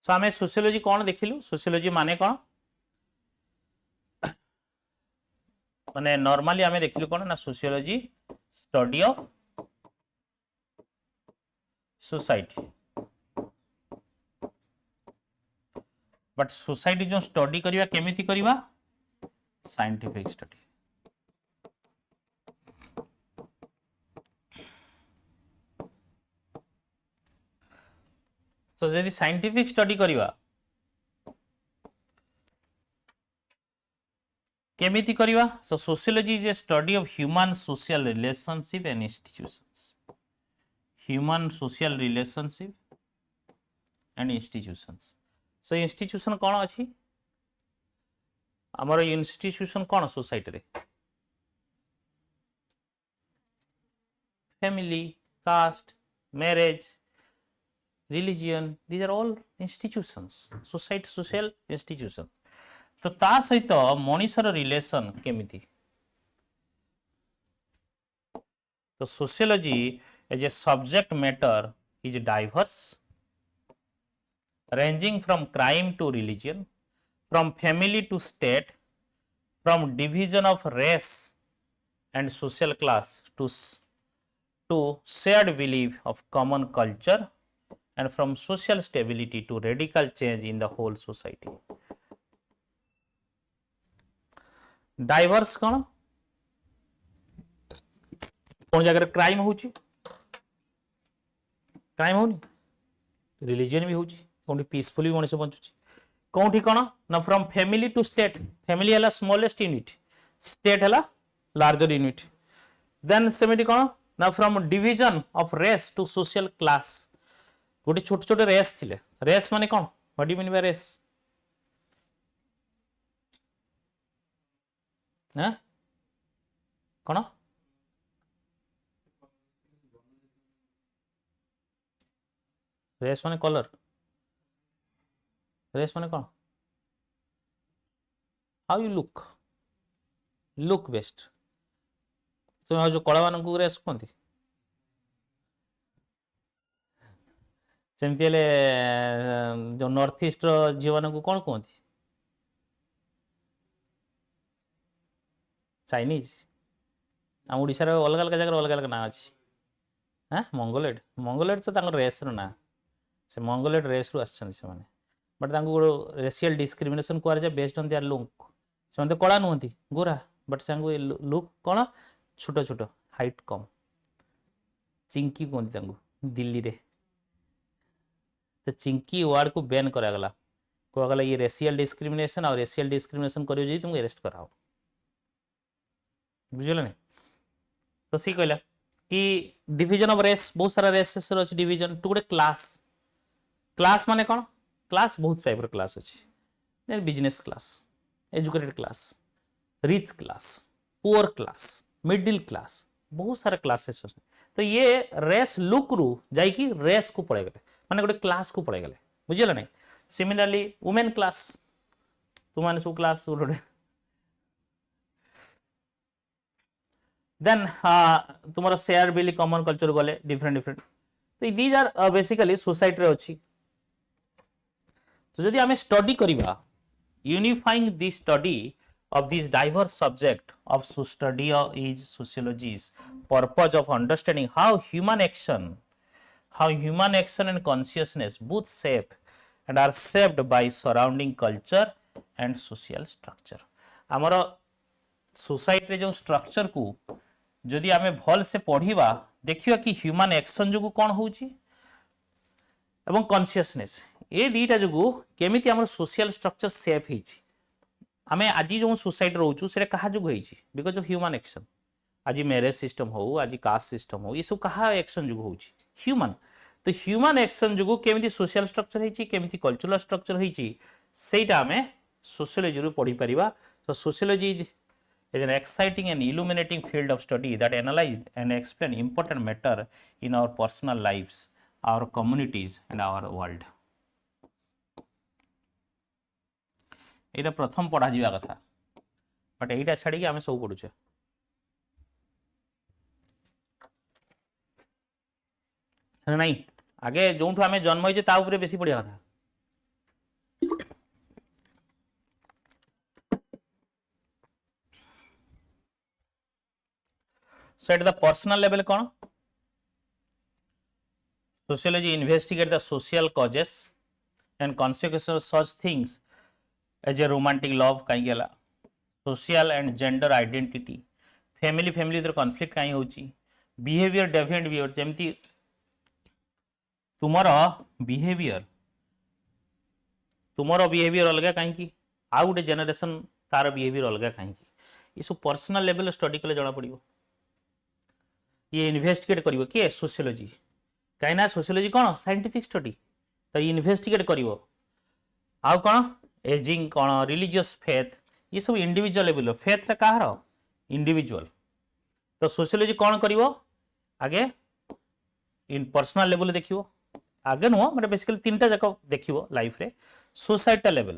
सो आम सोशियोलोजी कौन देखिलु सोशियोलोजी माने कौन माने नॉर्मली आम देखिलु कौन ना sociology study of society but society जो स्टडी करवा केमिति करवा साइंटिफिक स्टडी तो जदि साइंटिफिक स्टडी करवा केमिति करवा so sociology is a study of human social relationship and institutions human social relationship and institutions so institution कौन अच्छी आमर इंस्टीट्यूशन कौन सोसाइटी रे family caste marriage religion these are all institutions society social institution तो ता सहित मनुष्यर relation केमिति तो sociology as a subject matter is diverse ranging from crime to religion from family to state from division of race and social class to shared belief of common culture and from social stability to radical change in the whole society diverse कौन कौन जगह crime होची crime होनी religion भी होची कौन peacefully भी मनुष्य बंचुची कौन कौन ना from family to state family है स्मॉलेस्ट यूनिट स्टेट है लार्जर यूनिट देन सेमिटी कौन ना from division of race to social class गोटे छोटे छोटे रेस थिले रेस माने कौन what do you mean by race कौन रेस माने कलर रेस माने कौन हाउ यू लुक बेस्ट तुम जो कला मान को रेस कहती सेमती जो नॉर्थ ईस्ट झील मान को कौन कहती चाइनीज आम ओडिशार अलग अलग जगह अलग अलग ना अच्छी हाँ मंगोलेड तो रेस ना से मंगोलेड रेस रु आसने बट रेसियल डिस्क्रिमिनेशन कहुए बेस्ड ऑन देयर लुक से तो कला नुहति गोरा बट से लुक कौन छोट छोट हाइट कम चिंकी कहते दिल्ली रे तो चिंकी वार्ड को बैन करागला कहगला ये रेसियल डिस्क्रिमिनेशन और रेसियल डिस्क्रिमिनेशन करियो तुमको अरेस्ट कराओ बुझल नहीं तो सी कहला कि डिवीजन ऑफ रेस बहुत सारा रेसेस अच्छी डिवीजन टू गोटे क्लास माने कौन क्लास बहुत टाइप क्लास अच्छी business class educated class rich class poor class middle class बहुत सारा क्लासेस अच्छे तो ये रेस लुक रु जाइकी रेस को पड़े गले माने गोटे क्लास को पड़े गले बुझल नहीं सिमिलरली वुमेन क्लास तुम सब क्लास देन तुम शेयर बिल कॉमन कल्चर गले डिफरेंट तो दीज आर बेसिकली सोसाइटी अच्छी तो जदि आम स्टडी करवा unifying the study of this diverse subject of study is sociology's purpose of understanding how human action and consciousness both shape and are shaped by surrounding culture and social structure आमर society जो structure को जदि आम भल से पढ़ा देखिए कि ह्यूमन एक्शन जो कौन होची एवं कॉन्शियसनेस ये दीटा जो केमिति आमर सोशल स्ट्रक्चर सेफ होची आमे आज जो सोसाइटी रोचु से कहा जो बिकॉज ऑफ ह्यूमन एक्शन आज मैरेज सिस्टम हो आज कास्ट सिस्टम हो ये सब कहा एक्शन जो हो ह्यूमन तो ह्यूमन एक्शन जो केमिति सोशल स्ट्रक्चर होची केमिति कल्चरल स्ट्रक्चर होची सेटा आमे सोशियोलॉजी रू पढ़ी परिबा तो sociology is an exciting and illuminating field of study that analyze and explain important matter in our personal lives our communities and our world एटा प्रथम पढ़ा जावा कथा बट एटा छाड़ी के आमे सब पढुछे नहीं आगे जोंठु आमे जन्म होइजे ता ऊपर बेसी पढ़िया कथा So at the personal level कौन sociology investigate the social causes and consequences of such things as a romantic love कहीं गला social and gender identity family ଭିତରେ conflict कहीं होची behavior deviant behavior जेमती तुमरो बिहेवियर अलग कहीं आउ गोटे जेनेरेशन तार बिहेवियर अलग कहीं ये सब पर्सनल लेवल स्टडी कले जना पड़ो ये इन्वेस्टिगेट करिवो किए सोशियोलॉजी कहीं ना सोशियोलॉजी कौन साइंटिफिक स्टडी तो इन्वेस्टिगेट करिवो आउ कौन एजिंग कौन रिलीजियस फेथ ये सब इंडिविजुअल लेवल फेथ रे कहार इंडिविजुअल तो सोशियोलॉजी कौन करिवो आगे इन पर्सनल लेवल देखिवो आगे नुह मतलब बेसिकली तीनटा जाक देखिवो लाइफ रे सोसाइटल लेवल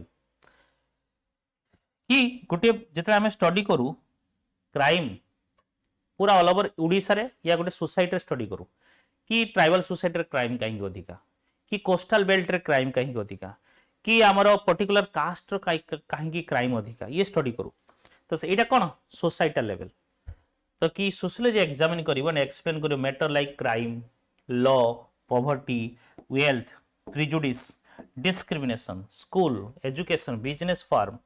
कि गोटे जिते आम स्टडी करूँ क्राइम पूरा ऑल ओवर ओडिशा रे या गोटे सोसाइटी स्टडी करूँ कि ट्राइबल सोसाइटी क्राइम कहीं अधिका कि कोस्टल बेल्ट रे क्राइम कहीं अधिका कि आमर पर्टिकुलर कास्ट कहीं क्राइम अधिका ये स्टडी करूँ तो यहाँ कौन सोसाइटल लेवल तो कि सोशियोलॉजी एग्जामिन कर एक्सप्लेन कर matter like crime law poverty wealth prejudice discrimination school education business farm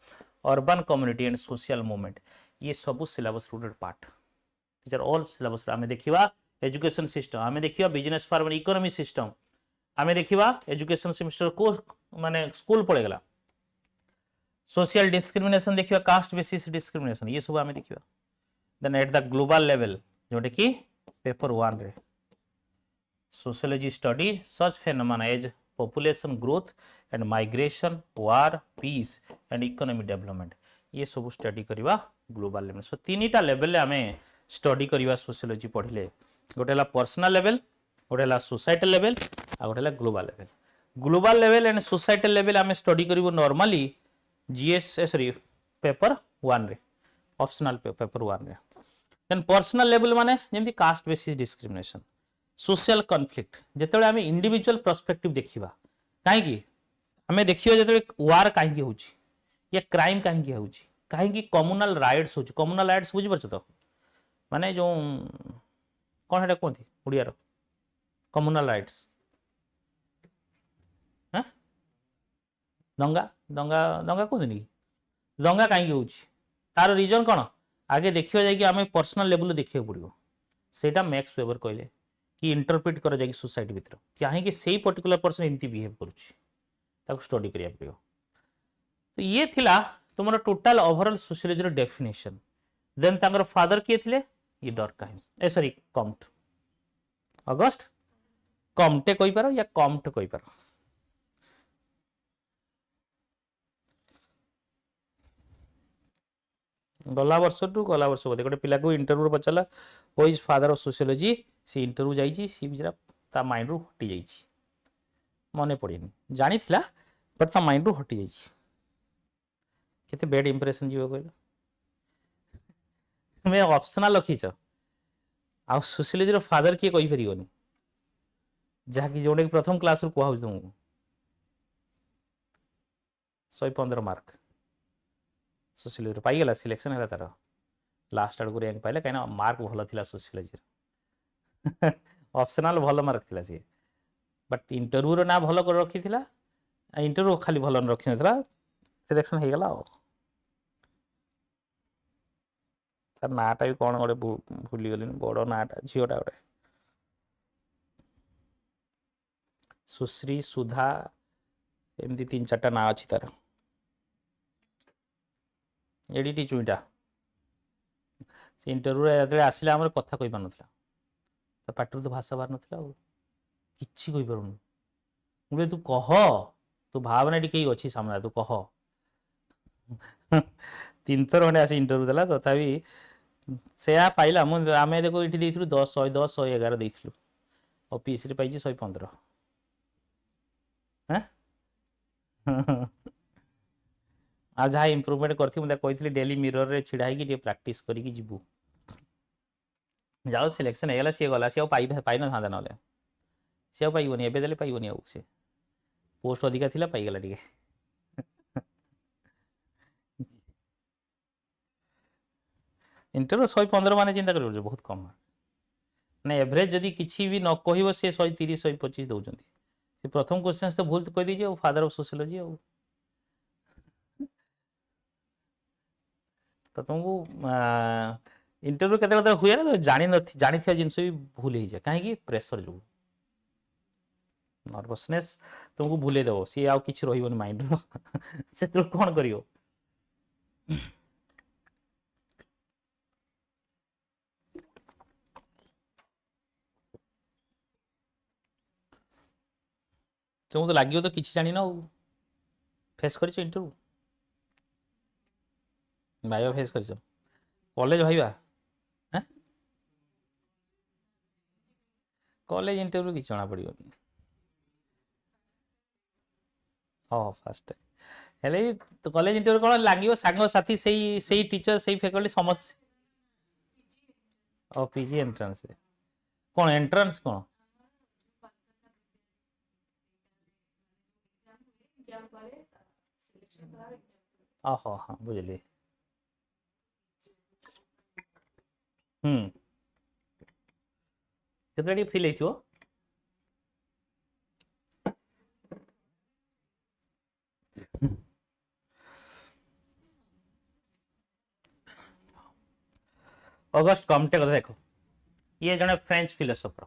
urban community and social movement ये सब syllabus rooted part these are all syllabus आम देखा एजुकेशन सिस्टम आम देखा बिजनेस फार्म इकोनॉमी सिस्टम आम देखा education semester को माने स्कूल पड़ेगा सोशल डिस्क्रिमिनेशन देखा कास्ट बेसिस डिस्क्रिमिनेशन ये सब आम देखा then at the global level जोटे कि पेपर 1 रे sociology study such phenomena as population growth and migration war peace and economic development ये सब स्टडी करवा ग्लोबल लेवल सो तीनटा लेवल आम स्टडी करवा सोशियोलॉजी पढ़ले गोटे है पर्सनल लेवल गोटे है सोसाइटल लेवल आ गोटे है global level and societal level आम स्टडी करूँ नॉर्मली जीएस सॉरी पेपर 1 रे ऑप्शनल पेपर 1 रे देन पर्सनल लेवल माने जेमती caste basis discrimination social conflict जिते आम इंडिविजुअल पर्सपेक्टिव देखा कहीं आम देखिए जो वार कहीं हो या क्राइम कहीं हो कहीं कम्युनल राइट्स हो कम्युनल राइट्स बुझीपार तो माने जो कौन है कहते ओडियार कम्युनल राइट्स दंगा दंगा दंगा कहते दंगा कहीं हो तार रिजन कौन आगे देखिए जाकि आम पर्सनल लेवल देखा पड़ो सेटा मैक्स वेबर कहले कि इंटरप्रिट कर जाए सोसाइटी भीतर कहीं से पर्टिकुलर पर्सन एमती बिहेव करुँच स्टडी करिया पड़ो तो ये थिला तुम total overall sociology definition then तांकर फादर किए थे ये डरकाहिम ए सॉरी कम्ट अगस्ट कम्टे कही पार या कम्ट कही पार गला वर्ष बोधे गोटे पिला को इंटरव्यू पचारा वो इज फादर ऑफ सोशियोलॉजी सी इंटरव्यू जाइए सी बिचरा ता माइंड रू हटि जाइए मन पड़ेनि जानी थिला बट ता माइंड रू हटि जाइए केते बैड इंप्रेशन जीव कहल तुम्हें ऑप्शनल रखीच आ सोशियोलॉजी फादर किए कही परियोनी जहाँकि जोटे प्रथम क्लास रू कहूँ तुमको 115 मार्क सोशियोलॉजी पाइगला सिलेक्शन है तार लास्ट आड़ को रैंक पाइला कहीं मार्क भल था सोशियोलॉजी ऑप्शनल भल मार्क था सी बट इंटरव्यू ना भल कर रखी इंटरव्यू खाली भल रखी ना सिलेक्शन हो गला तार नाटा भी कौन गोटे भूलीगली बड़ नाटा झीटा गोटे सुश्री सुधा एमती 3-4टा ना अच्छी तार एडिटी चुईटा से इंटरव्यू आसला आम कथा कही पार ना तो पाटर तो भाषा बाहर नाला कि पारूनु तू कह तू भावना टी अच्छी सामने तू कह 3 थर खंडे आस इंटरव्यू देला तथापि से पाइला आम देखो ये 10 110 111 देलु और पीस पाई 115 आ जहाँ इम्प्रूवमेंट करती मुझे कही डेली मिरर रे छिड़ा है प्राक्ट करी जीवु जाओ सिलेक्शन होगा सी गला सी पाई ना था ना सी पाइबनी एवं देले पाइबनी आउ सी पोस्ट अधिका थिला पाइगला टे इंटरव्यू 115 मान चिंता कर बहुत कम ना एवरेज जदि किसी भी न कहब सी 130 125 दौरान से प्रथम क्वेश्चन तो भूल कह दीजिए फादर ऑफ सोशियोलॉजी तो तुमको इंटरव्यू केते हुए ना जानी जिनस भी भूल हो जाए कहीं प्रेशर जो नर्वसनेस तुमको भूले देव सी आउ किछि रहिबन माइंड रो से तो कोन करियो तुमको तो लागियो तो किछि जानि ना face करिछ interview viva face करिछ college viva हैं कॉलेज इंटरव्यू किछि जଣା पड़ियो हाँ फास्ट हेले तो कॉलेज इंटरव्यू कौन लगे सांग साथी से टीचर से फैकल्टी समस्त और पीजी एंट्रेंस कौन एंट्रेंस कौन ओहो हाँ बुझली केते फील हो अगस्ट कमटे कथा देख ये जने फ्रेंच फिलोसोफर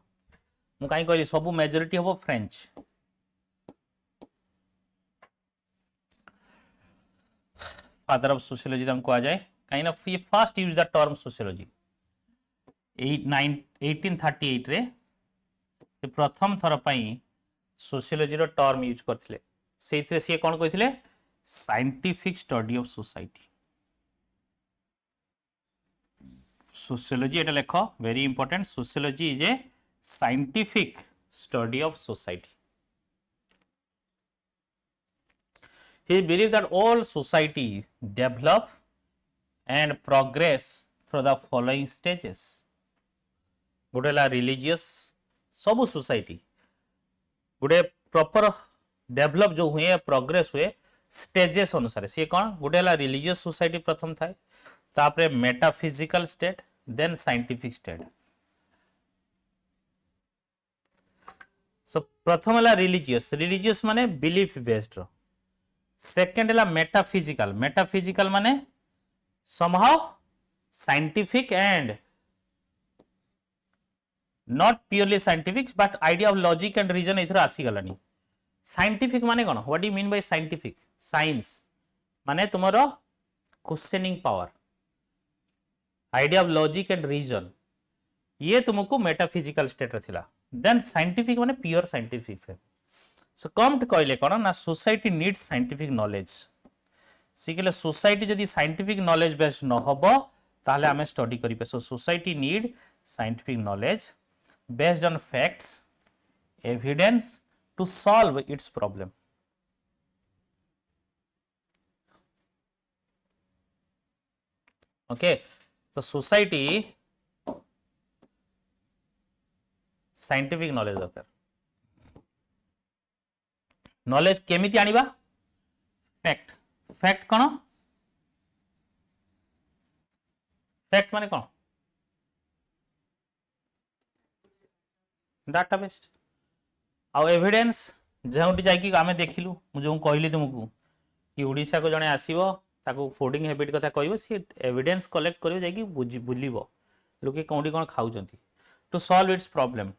मु कहीं कहली सब मेजोरिटी हम फ्रेंच फादर ऑफ सोशियोलॉजी कह जाए कहीं ना ये first use the term sociology 1838 रे प्रथम थर सोशियोलॉजी रो टर्म यूज करथिले सेइथरे सी कोन कहिथिले scientific study of society sociology एटा लेख very important sociology is a scientific study of society he believed that all societies develop and progress through the following stages गोटे रिलीजियस सब सोसाइटी गोटे प्रॉपर डेवलप जो हुए प्रोग्रेस हुए stages अनुसार सी कौन गोटे रिलीजियस सोसाइटी प्रथम थाए तापरे metaphysical state then scientific state so प्रथम है रिलीजियस माने बिलीफ बेस्ड सेकेंड है मेटाफिजिकल माने somehow scientific and not purely scientific but idea of logic and reason ether आसी गलानी scientific माने कौन what do you mean by scientific science माने तुम्हारा questioning power idea of logic and reason ये तुमको metaphysical state थिला then scientific माने pure scientific so Comte कहले कौन ना सोसाइटी नीड्स साइंटिफिक नॉलेज सिखले सोसाइटी जदि साइंटिफिक नॉलेज बेस्ड न होबो ताहले हमें स्टडी करिपे so society need scientific knowledge based on facts evidence to solve its problem okay तो सोसाइटी साइंटिफिक नॉलेज दरकार नॉलेज केमिति आनिबा फैक्ट फैक्ट कौन फैक्ट माने कौन डाटा बेस्ड आउ एविडेंस जोटी जाकि आमे देखिलु मु जो कहली तुमको कि ओडिशा को जने आसीबो ताको फूडिंग हैबिट कथा कहबो सी एविडेंस कलेक्ट करियो जाकि बुलिबो लोके कोंडी कोन खाउचंती to solve its problem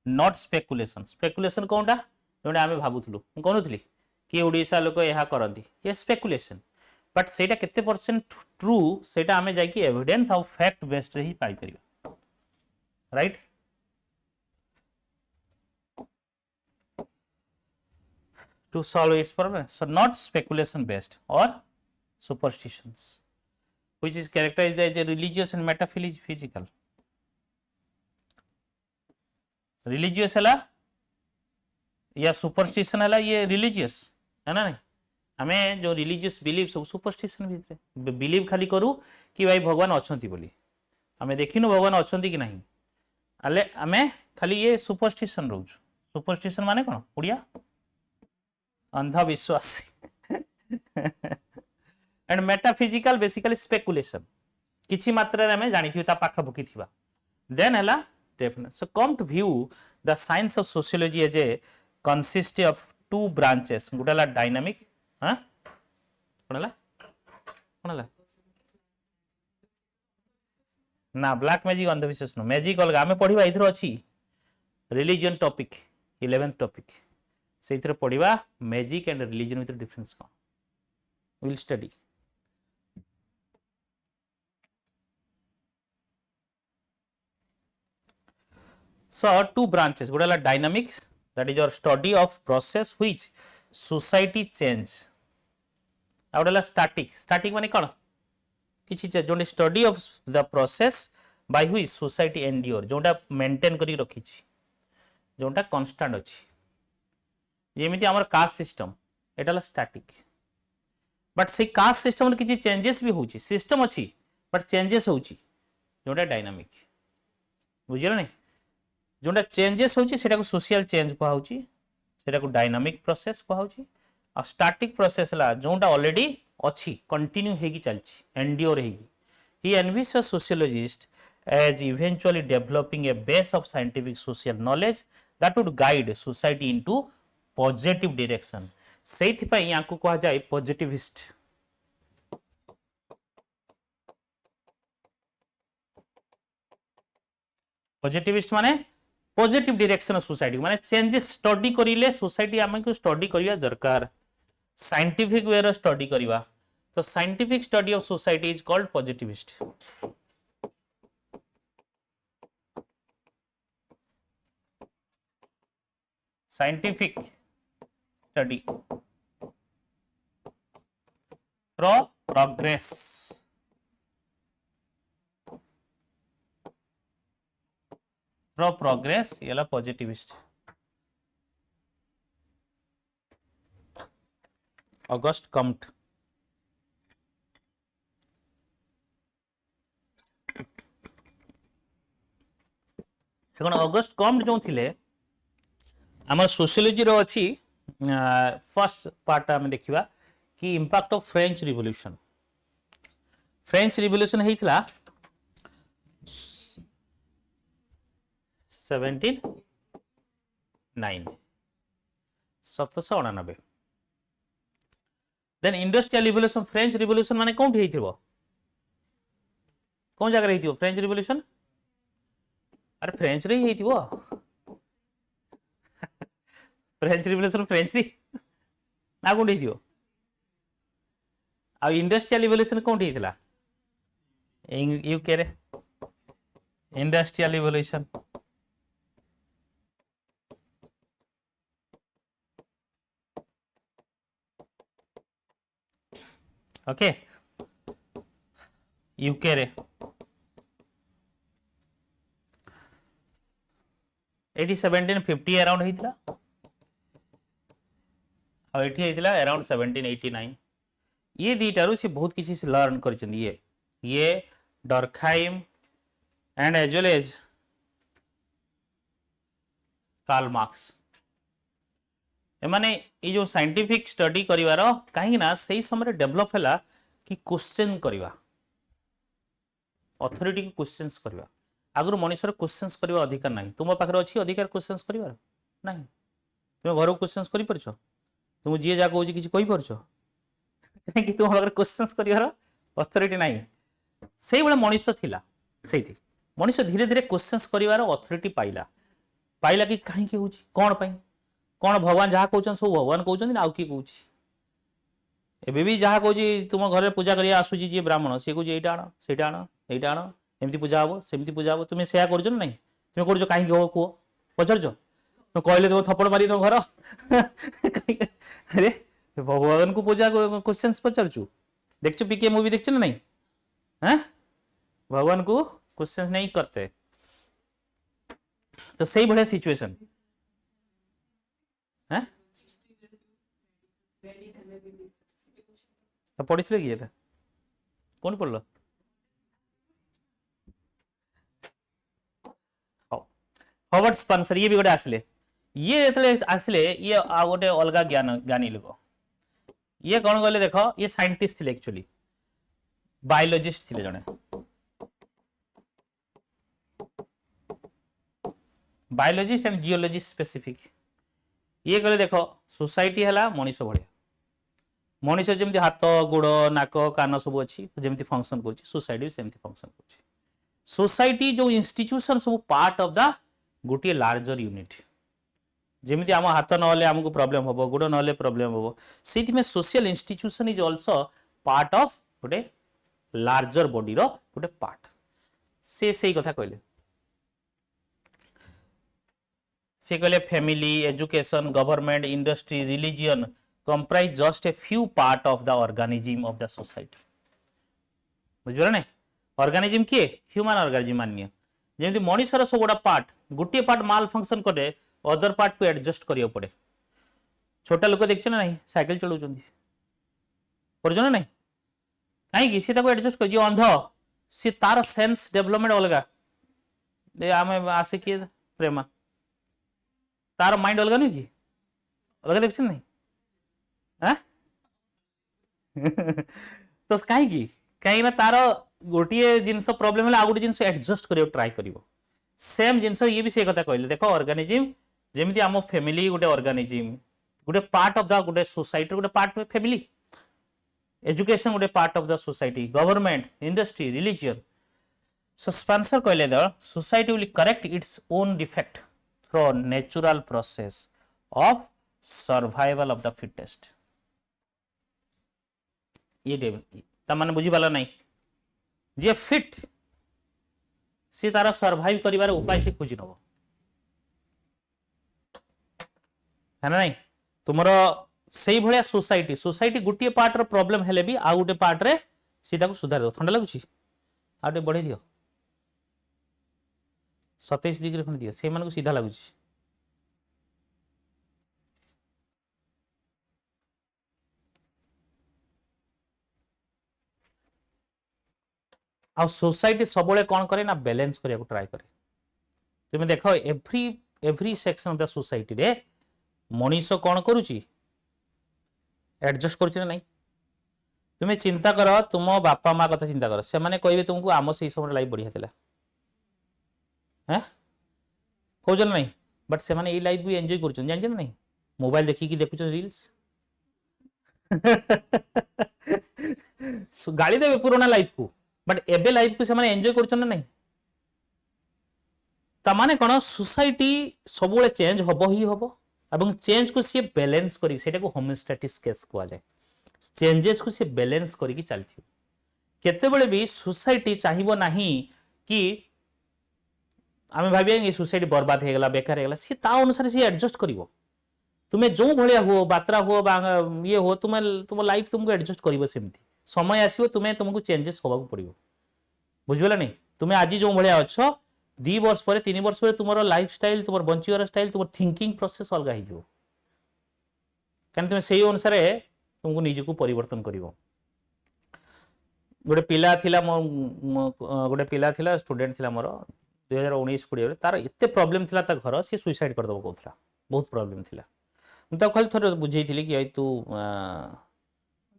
not speculation कोनटा जोटा आमे भाबुथलु मु कहनुथली कि ओडिशा लोक यह करती ये स्पेकुलेशन बट सेटा केते परसेंट ट्रू सेटा आमे जाकि एविडेंस आउ फैक्ट बेस्ड रे ही पाई परिबा right to solve its problem so not speculation based or superstitions which is characterized as a religious and metaphysical religious है या सुपरस्टिशन है ये रिलीजियस है ना नहीं हमें जो रिलीजियस बिलीव सब सुपरस्टिशन भीतर बिलीव खाली करू कि भाई भगवान अच्छी बोली हमें देखिनु भगवान अच्छी कि नहीं अले हमें खाली ये सुपरस्टिशन रोज सुपरस्टिशन माने कौन ओडिया अंधविश्वास एंड मेटाफिजिकल बेसिकली स्पेकुलेशन किछि मात्रा रे हमें जानि ता पाखा भुकी थिबा देन हला definite. So come to view the science of sociology as a consist of two branches. गोटे ला dynamic, हाँ कौन ला ना ब्लैक मैजिक अंधविश्वास नो मैजिक अलग आमे पढ़िबा इथरो अछि रिलीजन टॉपिक 11th टॉपिक से इथरो पढ़िबा magic and religion with difference को will study so two branches गोटे ला dynamics that is your study of process which society change आ गोटे ला static माने कोन किछि जोंडे study of the process by which society endure जोंडा मेंटेन करी रखी छी जोंडा कांस्टेंट अछि जेमिति हमर कास्ट सिस्टम एटाला स्टैटिक बट से कास्ट सिस्टम में किछि चेंजेस भी होछि सिस्टम अछि बट चेंजेस होछि जोंडा डायनामिक बुझिलो नै जोंडा चेंजेस होछि सेटा को सोशल चेंज को होछि सेटा को डायनामिक प्रोसेस को होछि आ स्टैटिक प्रोसेस ला जोंडा ऑलरेडी अच्छी कंटिन्यू हेगी चलची एंड्योर हेगी he envisions a sociologist as eventually developing a base of scientific social knowledge that would guide society into positive direction सेथि पई याकू कहा जाय पॉजिटिविस्ट पॉजिटिविस्ट माने पॉजिटिव डायरेक्शन ऑफ सोसाइटी माने changes study करिले सोसाइटी हमकु स्टडी करिया दरकार साइंटिफिक वे रो study करिवा तो scientific study of society is called positivist scientific study progress progress ये पॉजिटिविस्ट ऑगस्ट कम्ट ऑगस्ट कम्ट जो थिले आम सोशियोलॉजी रो अछि फर्स्ट पार्ट आम देखिबा कि इंपैक्ट ऑफ फ्रेंच रिवॉल्यूशन हेइथला 1799 then industrial revolution French revolution माने कोन हेइथिबो कोन जगह हेइथिबो फ्रेंच रिवॉल्यूशन अरे फ्रेंच रे हेइथिबो फ्रेंच रिवॉल्यूशन फ्रेंच री ना कोन हेइथिबो आ इंडस्ट्रियल रिवॉल्यूशन कोन हेइथिला यूके रे इंडस्ट्रियल रिवॉल्यूशन ओके यूके रे एटी 1750 अराउंड हेइथिला आ एठी हेइथिला अराउंड 1789 ये दीटारू से बहुत किछि से लर्न करछन ये Durkheim and as well as Karl Marx एमाने ये जो साइंटिफिक स्टडी करिवार कहीं ना सही समय डेवलप हैला कि क्वेश्चन करिवा अथॉरिटी को क्वेश्चंस करिवा आगु मनुष्यर क्वेश्चंस करिवा अधिकार नहीं तुम पाखरे अछि अधिकार क्वेश्चंस करिवार नहीं तुम घर क्वेश्चंस करि परछो तुम जे जा कहूची किछि कहि परछो कि तुम पाखरे क्वेश्चंस करिवार अथॉरिटी नहीं सेही बळे मनुष्य थिला सेही मनुष्य धीरे धीरे क्वेश्चंस करिवार अथॉरिटी पाइला कि काहे कि होची कोन पई कौन भगवान जहाँ कहते सब भगवान कहते आउ किए कौच एबे भी जहाँ कौच तुम घर पूजा करिया आसुची जी ब्राह्मण सी कौच एटा आण सेटा आण एटा आण एमती पूजा हम सेमती पूजा हम तुम्हें सेया कर नहीं तुम कर कहीं हो कह पचार तुम कहले तुम थप्पड़ मारी तुम घर अरे भगवान को पूजा क्वेश्चन पचारचु देखु पीके मूवी देखु ना नहीं हाँ भगवान को क्वेश्चन नहीं करते तो सही भाया सिचुएशन पढ़ी कि ये कौन पढ़ल हॉवर्ड स्पेंसर ये भी गोटे आसले ये आसले ये आ गोटे अलग ज्ञानी लोक ये कौन कहले देख ये साइंटिस्ट थे एक्चुअली बायोलॉजिस्ट थे जड़े बायोलॉजिस्ट एंड जियोलॉजिस्ट स्पेसिफिक ये कहले देख सोसाइटी है मनीष भाया मनीष जमी हाथ गोड़ नाक कान सब अच्छी जमी फंक्शन कर सोसाइटी भी सेमती फंक्शन कर सोसाइटी जो इंस्टीट्यूशन सब पार्ट ऑफ द गोटे लार्जर यूनिट जमी आम हाथ ना आमको प्रॉब्लम हम गोड़ ना प्रॉब्लम हम से social institution is also part of गोटे लार्जर बॉडी रो गोटे पार्ट से सही कथा कहले से कहले family education government industry religion comprise just a few part of the organism of the society बुझल ना ऑर्गेनिज्म किए ह्यूमन ऑर्गेनिज्म मानिए जमी मनीषर सब गुड़ा पार्ट गोटे पार्ट माल फंक्शन करे अदर पार्ट को एडजस्ट करिया पड़े छोटा लोक देखते ना नहीं साइकिल चलाउछन करजन नहीं कहीं सी एडजस्ट कर अंध सी तार सेंस डेवलपमेंट अलग आम आसे किए प्रेमा तार माइंड अलग नहीं कि अलग देख नहीं तो कहीं कहीं तार गोटे जिनस प्रोब्लेम है आ गोटे जिन एडजस्ट कर ट्राए कर सेम जिनस ये भी से कथा कहले देख ऑर्गेनिज्म जमी आम फैमिली गोटे ऑर्गेनिज्म गोटे पार्ट ऑफ द गोटे सोसाइटी गोटे पार्ट फैमिली एजुकेशन गोटे part of the society government industry religion so Spencer कहले the society will correct its own defect through natural process of survival of the fittest ये तमाने बुझी पाला नहीं जे fit सी तारा survive करिवार उपाय से खोजी नब है ना नहीं तुमरो सही भलिया सोसाइटी सोसाइटी गोटे पार्ट रो प्रॉब्लम हेले भी आ गोटे पार्ट रे सीधा को सुधार दो ठंडा लगुची आटे बढ़े दियो 27 डिग्री खन दियो से मन को सीधा लगुची आ सोसाइटी सब कौन करे ना बैलेंस करिया को ट्राई करे तुम देख every section of the society रे मनीष कौन करुची एडजस्ट कर नहीं तुम्हें चिंता कर तुम बापा माँ कथा चिंता कर से माने कहबे तुमको आम से समय लाइफ बढ़िया थिला हैं कहउछ नहीं बट से माने ए लाइफ भी एंजॉय कर जान नहीं मोबाइल देखी देखुछ रील्स गाड़ी देवे पुराना लाइफ को बट एबे लाइफ को से माने एंजॉय कर नहीं तमाने कौन सोसाइटी सब चेंज हब ही हब एवं चेंज को सी बैलेंस करी सेटा को होमियोस्टैटिस केस कहा जाए चेंजेस को सी बैलेंस करी चलथि केतेबेले भी सोसाइटी चाहिबो नहीं कि आमे भाबिया ये सोसाइटी बर्बाद हो गला बेकार हो गला सी ता अनुसार सी एडजस्ट करिवो तुम्हें जो भलिया हो बात्रा हो ये हो तुम लाइफ तुमको एडजस्ट करिवो सेमती समय आसीबो तुमको चेंजेस होबाक पड़िवो बुझिबला नहीं तुम्हें आज जो भलिया अच्छो 2 वर्ष पर 3 वर्ष पर तुम लाइफ स्टाइल तुम बंचीवर स्टाइल तुम थिंकिंग प्रोसेस अलग हो कहीं तुम से अनुसार तुमको निजको परिवर्तन कर गोटे पिला थिला गोटे पिला थिला स्टूडेंट थिला मोर 2019-20 तार एते प्रॉब्लम थिला ता घर से सुइसाइड कर दबो कहथला बहुत प्रॉब्लम थिला मुझे खाली थोड़े बुझे कि तू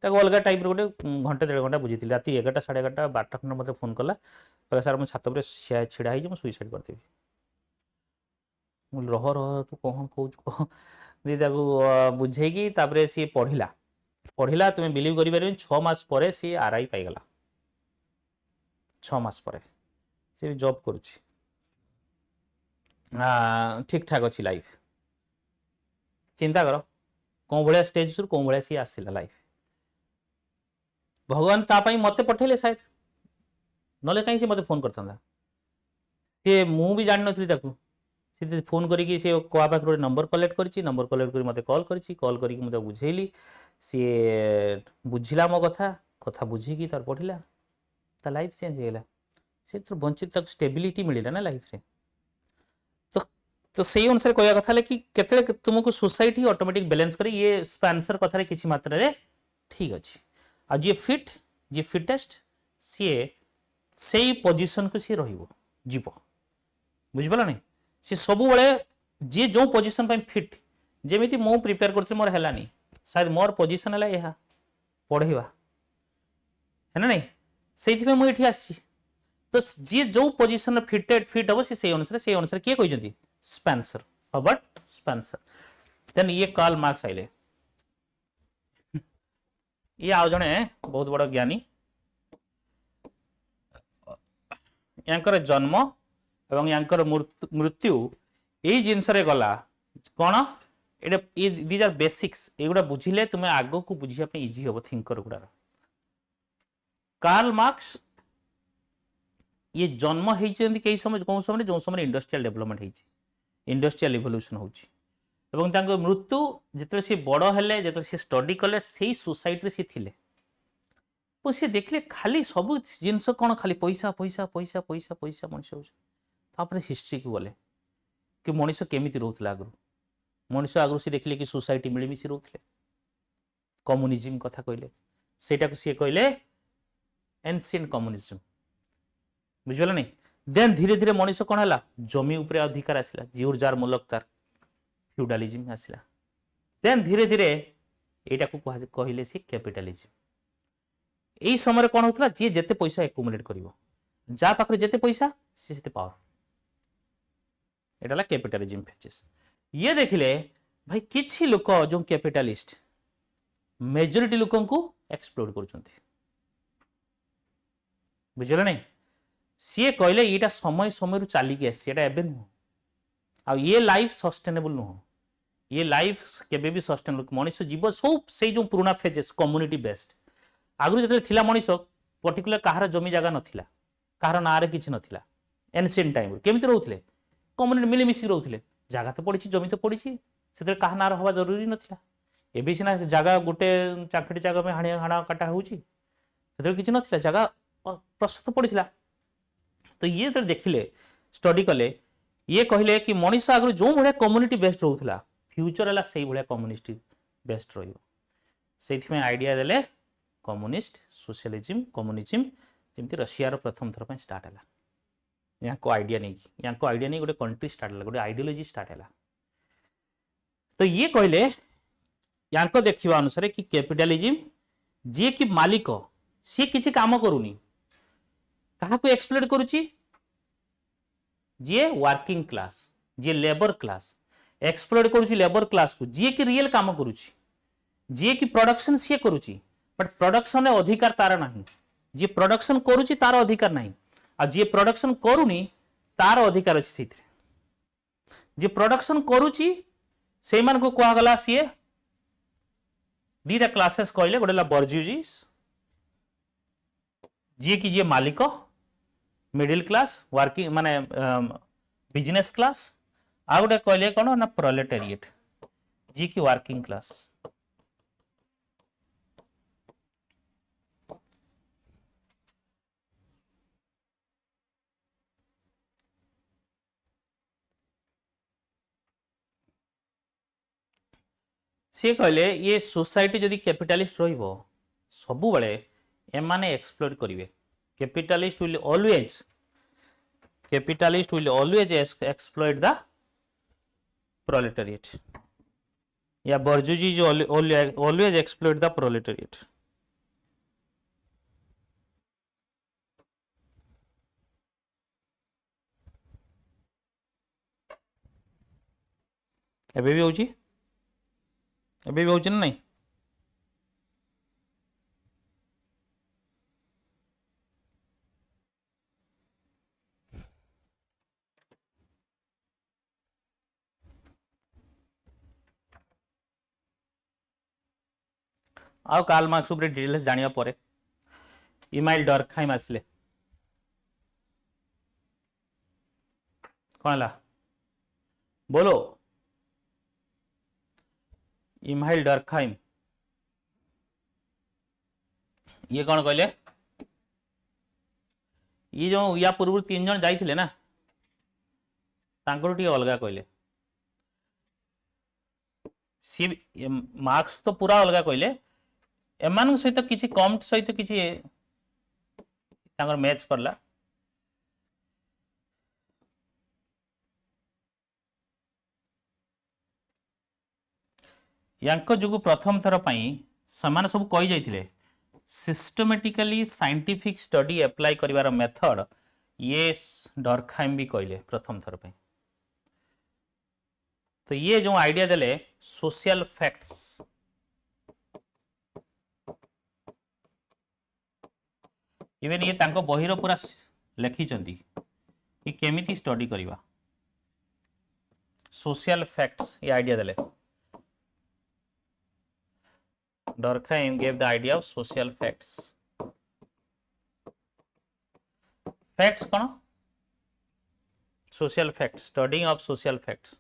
अलग टाइप गोटे घंटे 1.5 घंटा बुझी राति 11टा 11:30 12टा खंड मत फोन कला कहला सर मुझे छात पर छिड़ा हो सुइसाइड करदेवी रह रह तू कौन कह बुझे सी पढ़ला पढ़ला तुम्हें बिलीव कर 6 मास पर सी आरआई पाईगला 6 मास पर सी जॉब करुच्ची ठीक ठाक अच्छी लाइफ चिंता कर कौन भाया स्टेज कौन भाया सी आसला लाइफ भगवान तापाई मते पठेले शायद नले कहीं से मते फोन करता सी मु भी जान नी सी फोन करी सी क्या पाखे नंबर कलेक्ट करी नंबर कलेक्ट कर मते कॉल करी मते बुझेली सी बुझिला मो कथा कथा बुझिकी तार पढ़िला ता लाइफ चेंज होगा सी तो बंचित स्टेबिलिटी मिलला ना लाइफ रे तो सही अनुसार कहया कथा कि केते तुमको सोसाइटी ऑटोमेटिक बैलेंस करे ये स्पेंसर कथा रे किछि मात्रा रे ठीक अछि आ जे फिट जे फिटेस्ट सी से पोजिशन को सी रहिबो जीव बुझिबला नहीं सी सब बळे जे जो पोजिशन पे फिट जेमिति मो प्रिपेयर करथि मोर हेलानी शायद मोर पोजिशन हला एहा पढेबा है ना नहीं सेथि पे मो एठी आछि तो जे जो पोजिशन फिट हम से अनुसार के कहते स्पेंसर, हर्बर्ट स्पेंसर। देन ये कार्ल मार्क्स आइले, ये आउ जणे बहुत बड़ ज्ञानी। यांकर जन्म एवं यांकर मृत्यु यही जिनस गला कौन ये दीज आर बेसिक्स, एगुड़ा बुझिले तुम आग को बुझिया इजी हम थिंकर गुड़ा। कार्ल मार्क्स ये जन्म होती कई समय कौन समय जो समय इंडस्ट्रियल डेवलपमेंट होती, इंडस्ट्रियल रिवोल्यूशन होची, एवं तांको मृत्यु जिते सी बड़ हेले जिते सी स्टडी कले से सोसाइटी सी थिले, तो सी देखले खाली सब जिनस कौन खाली पैसा पैसा पैसा पैसा पैसा मनुष्य हो। हिस्ट्री को गले कि मनुष्य केमिति रोथला आगु, मनुष्य आगु सी देखले कि सोसाइटी मिलमिशी रोथले, कम्युनिज्म कथा कहले सेटा को सी कहले एंशिएंट कम्युनिज्म, बुझिगला नहीं। देन धीरे धीरे मनुष्य कौन है जमी उपरे अधिकार आसला, जिउर जार मुलक तार फ्यूडालिज्म आसला। देन धीरे धीरे एटा को कहले सी कैपिटलिज्म। यही समय कौन होता जी जेते पैसा एकुमुलेट करिवो, जा पाखरे जेते पैसा सी सेते पावर, एटा कैपिटलिज्म फेजेस। ये देखिले भाई किछि लोक जो कैपिटलिस्ट मेजॉरिटी लोकन को एक्सप्लोर करछंती, बुझिला नहीं। सी कहले ये समय समय चली आसी एबे नुह, आ ये लाइफ सस्टेनेबल नुह, ये लाइफ केबे भी सस्टेनेबल मनुष्य जीव सब से जो पुराना फेजेस कम्युनिटी बेस्ड। आगु जो थिला मनुष्य पर्टिकुलर कहार जमी जगह नथिला, कहार नारे किछि नथिला, एनशिएंट टाइम केमिति रहउथिले कम्युनिटी मिलिमिशि रहउथिले, जगह तो पड़ी जमी तो पड़ी से कहा नार हवा जरूरी नथिला। एबे सिना जगह गोटे चाकड़ी जगह में हाणा काटा होउची, से किछि नथिला, जगह प्रस्तुत पड़ीथिला। तो ये तो देखिले स्टडी कले ये कहले कि मनुष्य आगु जो भाया कम्युनिटी बेस्ड रहउथिला फ्यूचर है से भाया कम्युनिस्ट बेस्ड रहिबो, सेथि में आइडिया देले कम्युनिस्ट सोशलिज्म कम्युनिज्म, जमती रशिया प्रथम थर स्टार्ट है यहाँ को आइडिया नहीं गोटे कंट्री स्टार्ट है, गोटे आइडियोलॉजी स्टार्ट है। तो ये कहले यहाँ देखा अनुसार कि कैपिटलिज्म जी कि मालिक सी किसी काम करूनी, कहा एक्सप्लोर करुची, जी वर्किंग क्लास जी लेबर क्लास एक्सप्लोर करुची लेबर क्लास को, जी कि रियल काम करुची, जी कि प्रोडक्शन सी करुची, बट प्रोडक्शन अधिकार तार नहीं, जी प्रोडक्शन करुची तार अधिकार नहीं, आ जी प्रोडक्शन करूनी तार अधिकार अच्छी, जी प्रोडक्शन करुची से मान को कहगला सी दीटा क्लासेस कहले, गोटे बर्जुइज जी कि जी मालिक, मिडिल क्लास वर्किंग माने बिजनेस क्लास, आ गोटे कहले कौन ना प्रोलेटेरिएट जी कि वर्किंग क्लास। सी कहले ये सोसाइटी जदि कैपिटलिस्ट रहिबो सबु बळे एमाने एक्सप्लोर करिवे, capitalist will always exploit the proletariat, या बर्जुइज ऑलवेज एक्सप्लॉइट द प्रोलेटेरिएट। एबे भी होची, एबे भी होची ना नहीं, आउ कार्ल मार्क्स उपरे डिटेल्स जानिया परे इमाइल डर्कहाइम आसले कौन ला बोलो, इमाइल डर्कहाइम ये कौन कहले, ये जो या पूर्व 3 जन जाइथिले ना तांकर टी अलगा कहले, सी मार्क्स तो पूरा अलगा कहले, एमान सहित किसी कम सहित किसी तांकर मैच करला। यांको जुगु प्रथम थर पई समान सब कहि जाइथिले सिस्टमेटिकली साइंटिफिक स्टडी अप्लाई करिवार मेथड ये डर्कहाइम भी कहले प्रथम थर पई। तो ये जो आइडिया देले सोशल फैक्ट्स, इवेन ये तांको बहिरो पूरा लिखिचंती कि केमिति स्टडी करिवा सोशल फैक्ट्स, ये आइडिया देले Durkheim gave the idea of social facts. Facts कौन? Social facts, studying of social facts.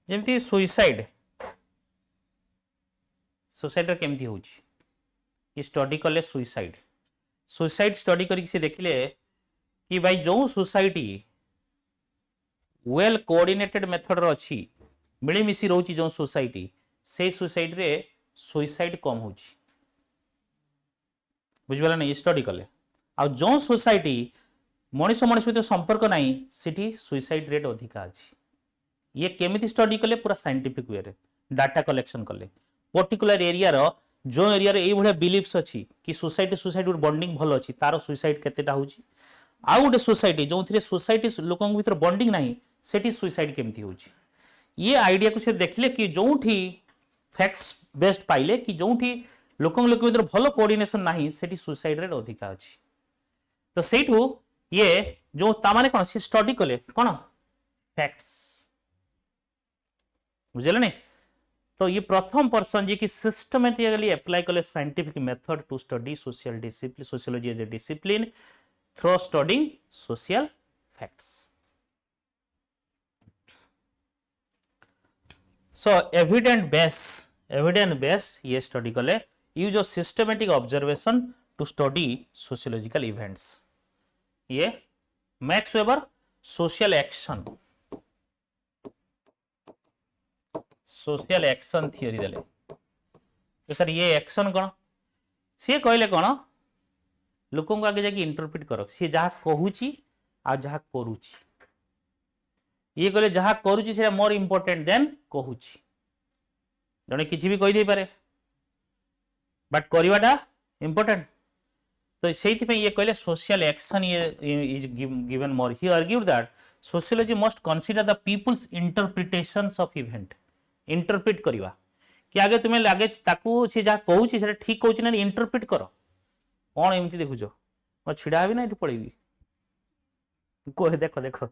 जेमती सुइसाइड, सोसाइटी केमती होची, ये स्टडी कले सुइसाइड, सुइसाइड स्टडी करी से देखिले कि भाई जो सोसाइटी वेल कोऑर्डिनेटेड मेथड रो अछि, मिलीमिशी रोची जो सोसाइटी, से सोसाइटी रे सुइसाइड कम होची, बुझिबला नहीं स्टडी कले। आ जो सोसाइटी मनीष मनीष सहित संपर्क नहीं, सिटी सुइसाइड रेट अधिका अछि। ये केमिति स्टडी कले पूरा साइंटिफिक वे रे डाटा कलेक्शन कले, पर्टिकुलर एरिया रो जो एरिया रे एई भले बिलीफ्स अछि कि सोसाइटी सोसाइटी बॉन्डिंग भलो अछि, तारो सुइसाइड केतेटा होची। आ गोटे सोसाइटी जो थिरे सोसाइटी लोकन भीतर बॉन्डिंग नहीं, सेठी सुइसाइड केमिति होची। ये आइडिया को से देखले कि जोठी फैक्ट्स बेस्ड पाइले कि जोठी लोकन लोक भीतर भलो कोऑर्डिनेशन नहीं, सेठी सुइसाइड रेट अधिका अछि। तो सेठू ये जो ता माने कोन से स्टडी कले कोन फैक्ट्स, बुझले नहीं। तो ये प्रथम पर्सन जी की सिस्टमैटिकली अप्लाई कले scientific method to study social discipline, sociology as a discipline through studying social facts. So evident base ये स्टडी कले use of systematic observation to study sociological events. ये Max Weber social action, social action theory देले। तो sir ये action कौन, सी कहले कौन, लोक आगे जाके इंटरप्रिट कर, सी जहाँ कहूची आ जहाँ करूची, ये कहले जहाँ करूची से मोर इंपोर्टेंट देन कहूची। जने किसी भी कही दे पारे बट करवाटा इंपोर्टेंट। तो से ये कहले सोशल एक्शन ये is given more. He argued that sociology must consider the people's interpretations of event, interpret करवा कि आगे तुम्हें लगे ताकू से जहाँ कहूँ से ठीक कहूँ ना, इंटरप्रिट कर कौन एमती देखुच मैं छिड़ा भी ना ये पड़ेबी कह देख देख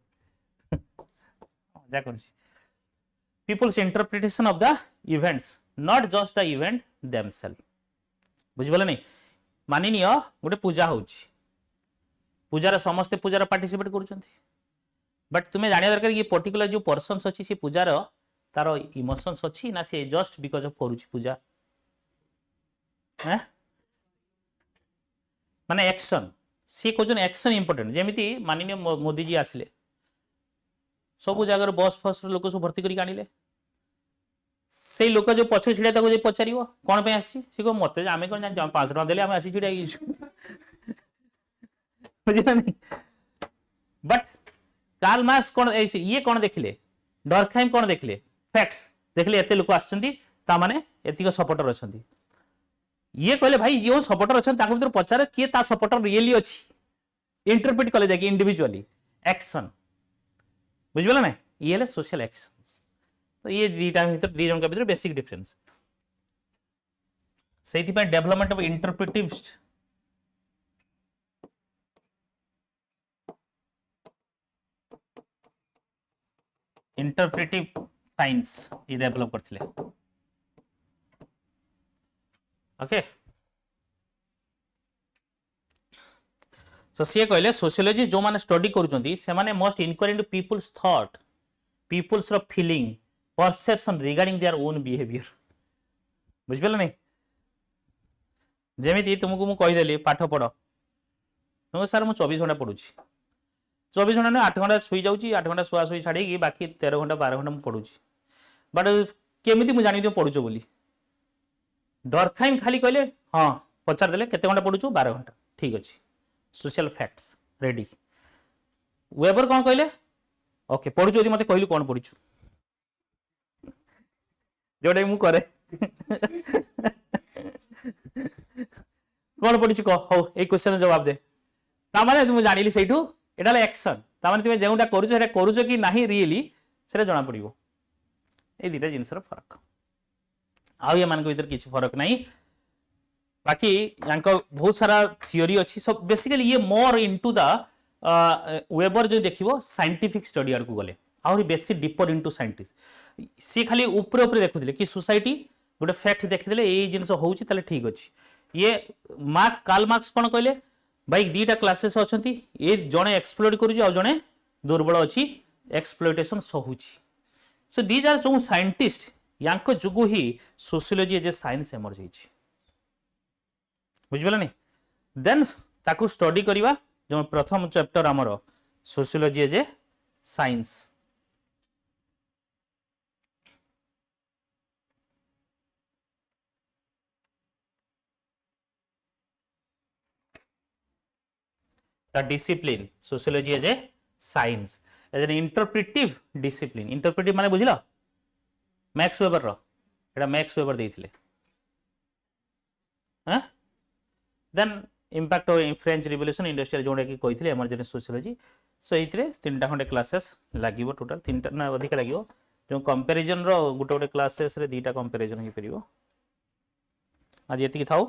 people's interpretation of the events not just the event themself. बुझिबले नहीं, मानि नियो गोटे पूजा होची, पूजार समस्ते पूजार पार्टिसिपेट करूछंती, बट तुम्हें जानिया दरकार ये पर्टिकुलर जो पर्सन्स अछि से पूजार तारो इमोशंस अछि ना से जस्ट बिकॉज ऑफ करूची पूजा, माने एक्शन सी कहउछन एक्शन इंपोर्टेंट। जेमिति मानिने मोदी जी आसिले सब जगह बस फस लोक सब भर्ती करी आनिले, से लोक जो पछ छिड़ा ताको जे पचारिबो कोन पे आसी, से को मते आमे कोन जान 500 टका देले आमे आसी छिड़ा बुझिला नहीं। बट कार्ल मार्क्स कोन ये कोन देखिले, डर्कहाइम कोन देखिले, फैक्ट्स देखिले एते लोक आछंती ता माने एतिक सपोर्टर अछंती। ये कहले भाई जो सपोर्टर अछन ताको भीतर पचारे के ता सपोर्टर रियली अछि, इंटरप्रेट कले जाके इंडिविजुअली एक्शन, बुझिबला ना। ये हेले सोशल एक्शंस। तो ये दीटा भीतर दी जन का भीतर बेसिक डिफरेंस। सेथि पे डेवलपमेंट ऑफ इंटरप्रेटिव साइंस ये डेवलप करथिले। ओके, सो सी कहले सोशियोलॉजी जो माने स्टडी करूचंती से माने must inquire into people's thought, people's रो feeling, perception regarding their own behaviour. बुझिबला नहीं, जेमिति तुमको मु कहि देली पाठ पढ, तुम सर मु 24 घंटा पढुची, 24 घंटा 8 घंटा सुई जाउची, 8 घंटा सुआ सुई छाड़ी की बाकी 13 घंटा 12 घंटा मु पढुची, बट केमिति मु जानि दियो पढुचो बोली। डर्कहाइम खाली कहले हां पचार देले केते घंटा पढुचो, 12 घंटा, ठीक अछि, सोशल फैक्ट्स रेडी। वेबर कोन कहले, ओके पढुचो यदि मते कहलु कोन पढुचो, जोडे मु करे कोन पढुचो कह, हो ए क्वेश्चन जवाब दे, ता माने तुम जानिली सेठू एटाले एक्शन, तामाने तुम जोटा करुच कि नहीं रियली से जना पड़ो ये दुटा जिनसर फरक आउ ये भीतर किसी फरक नहीं बाकी बहुत सारा थियोरी अच्छी सब बेसिकली ये मोर इनटू द वेबर जो देखिबो साइंटिफिक स्टडी आड़ को गले आहुरी बेसी डीपर इनटू साइंटिस्ट सी खाली ऊपर ऊपर देखुथिले कि सोसाइटी गोटे फैक्ट देखिदेले ये जिनस होउची ताले ठीक अछि ये कार्ल मार्क्स कोन कहले भाई दीटा क्लासेस अछंती ये जणे एक्सप्लोइट करूची आ जणे दुर्बल अछि एक्सप्लोइटेशन सहुची सो दीज आर जो साइंटिस्ट यांको जुगु ही सोशियोलॉजी जे साइंस एमर्ज होइची बुझिबला नहीं देन ताकू स्टडी करिवा जो प्रथम चैप्टर आमर sociology as a science the discipline sociology as a science as an interpretive discipline interpretive माने बुझिला मैक्स वेबर रो एटा मैक्स वेबर देइथिले हां then impact of French revolution industrial जोडा कि कहिथिले इमर्जेंस सोशियोलॉजी सो एथिरे तीनटा खंडे क्लासेस लागिवो टोटल तीनटा ना अधिक लागिवो जो कंपैरिजन रो गुटे गुटे क्लासेस रे दीटा कंपैरिजन हे परिवो आज एति थाउ।